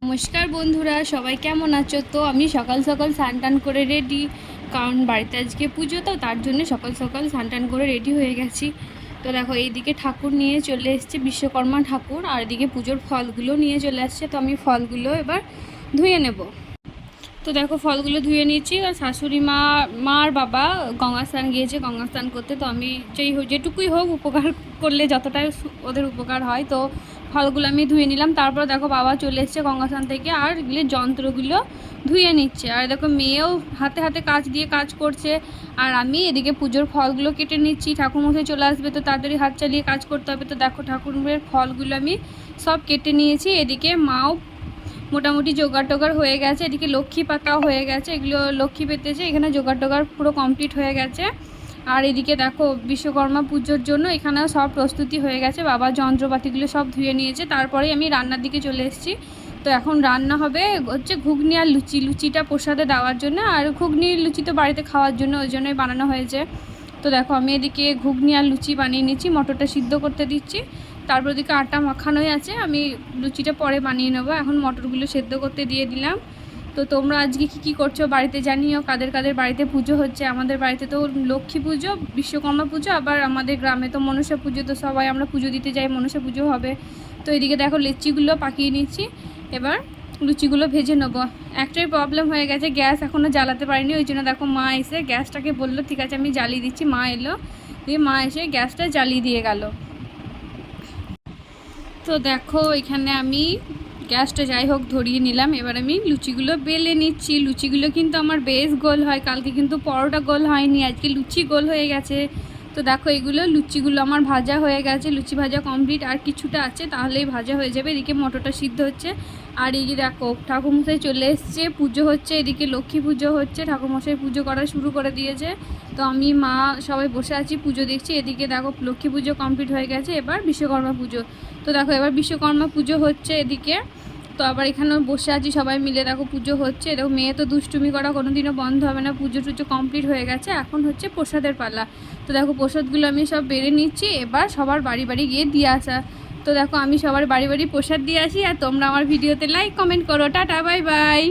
নমস্কার বন্ধুরা, সবাই কেমন আছো? তো আমি সকাল সকাল স্নান টান করে রেডি, কারণ বাড়িতে আজকে পুজো, তো তার জন্য সকাল সকাল স্নান টান করে রেডি হয়ে গেছি। তো দেখো এইদিকে ঠাকুর নিয়ে চলে এসছে, বিশ্বকর্মা ঠাকুর, আর এদিকে পুজোর ফলগুলো নিয়ে চলে আসছে। তো আমি ফলগুলো এবার ধুয়ে নেব। তো দেখো ফলগুলো ধুয়ে নিয়েছি, আর শাশুড়ি মা আর বাবা গঙ্গা স্নান গিয়েছে গঙ্গা স্নান করতে। তো আমি যেটুকুই হোক উপকার করলে যতটাই ওদের উপকার হয়, তো ফলগুলো আমি ধুয়ে নিলাম। তারপর দেখো বাবা চলে এসছে গঙ্গা স্নান থেকে, আর এগুলো যন্ত্রগুলো ধুয়ে নিচ্ছে। আর দেখো মেয়েও হাতে হাতে কাজ দিয়ে কাজ করছে, আর আমি এদিকে পুজোর ফলগুলো কেটে নিচ্ছি। ঠাকুরমশাই চলে আসবে, তো তাড়াতাড়ি হাত চালিয়ে কাজ করতে হবে। তো দেখো ঠাকুরের ফলগুলো আমি সব কেটে নিয়েছি। এদিকে মাও মোটামুটি জোগাড় টোগাড় হয়ে গেছে, এদিকে লক্ষ্মী পাতাও হয়ে গেছে, এগুলো লক্ষ্মী পেতেছে, এখানে জোগাড় টোগাড় পুরো কমপ্লিট হয়ে গেছে। আর এদিকে দেখো বিশ্বকর্মা পুজোর জন্য এখানেও সব প্রস্তুতি হয়ে গেছে, বাবা যন্ত্রপাতিগুলো সব ধুয়ে নিয়েছে। তারপরেই আমি রান্নার দিকে চলে এসেছি। তো এখন রান্না হবে হচ্ছে ঘুগনি আর লুচিটা প্রসাদে দেওয়ার জন্য, আর ঘুগনি লুচি তো বাড়িতে খাওয়ার জন্য, ওই জন্যই বানানো হয়েছে। তো দেখো আমি এদিকে ঘুগনি আর লুচি বানিয়ে নিচ্ছি, মটরটা সিদ্ধ করতে দিচ্ছি। তারপর ওদিকে আটা মাখানোই আছে, আমি লুচিটা পরে বানিয়ে নেবো। এখন মটরগুলো সেদ্ধ করতে দিয়ে দিলাম। তো তোমরা আজকে কী করছো বাড়িতে জানিও, কাদের কাদের বাড়িতে পুজো হচ্ছে। আমাদের বাড়িতে তো লক্ষ্মী পুজো, বিশ্বকর্মা পুজো, আবার আমাদের গ্রামে তো মনসা পুজো, তো সবাই আমরা পুজো দিতে যাই, মনসা পুজো হবে। তো এদিকে দেখো লিচিগুলো পাকিয়ে নিচ্ছি, এবার লুচিগুলো ভেজে নেবো। একটাই প্রবলেম হয়ে গেছে, গ্যাস এখনও জ্বালাতে পারিনি, ওই জন্য দেখো মা এসে গ্যাসটাকে বললো ঠিক আছে আমি জ্বালিয়ে দিচ্ছি। মা এলো, দিয়ে মা এসে গ্যাসটা জ্বালিয়ে দিয়ে গেল। তো দেখো এখানে আমি গ্যাসটা যাই হোক ধরিয়ে নিলাম, এবার আমি লুচিগুলো বেলে নিচ্ছি। লুচিগুলো কিন্তু আমার বেশ গোল হয়, কালকে কিন্তু পরোটা গোল হয়নি, আজকে লুচি গোল হয়ে গেছে। তো দেখো এগুলো লুচিগুলো আমার ভাজা হয়ে গেছে, লুচি ভাজা কমপ্লিট, আর কিছুটা আছে তাহলেই ভাজা হয়ে যাবে। এদিকে মটরটা সিদ্ধ হচ্ছে, আর এই যে দেখো ঠাকুরমশাই চলে এসছে, পুজো হচ্ছে, এদিকে লক্ষ্মী পুজো হচ্ছে, ঠাকুরমশাই পুজো করা শুরু করে দিয়েছে। তো আমি মা সবাই বসে আছি পুজো দেখছি। এদিকে দেখো লক্ষ্মী পুজো কমপ্লিট হয়ে গেছে, এবার বিশ্বকর্মা পুজো। তো দেখো এবার বিশ্বকর্মা পুজো হচ্ছে এদিকে। তো আবার এখানেও বসে আছি সবাই মিলে, দেখো পুজো হচ্ছে। দেখো মেয়ে তো দুষ্টুমি করা কোনো দিনও বন্ধ হবে না, পুজো টুজো কমপ্লিট হয়ে গেছে, এখন হচ্ছে প্রসাদের পালা। তো দেখো প্রসাদগুলো আমি সব বেড়ে নিচ্ছি, এবার সবার বাড়ি বাড়ি গিয়ে দিয়ে আসা। তো দেখো আমি সবার বাড়ি বাড়ি প্রসাদ দিয়ে আসি, আর তোমরা আমার ভিডিওতে লাইক কমেন্ট করো। Tata, bye bye.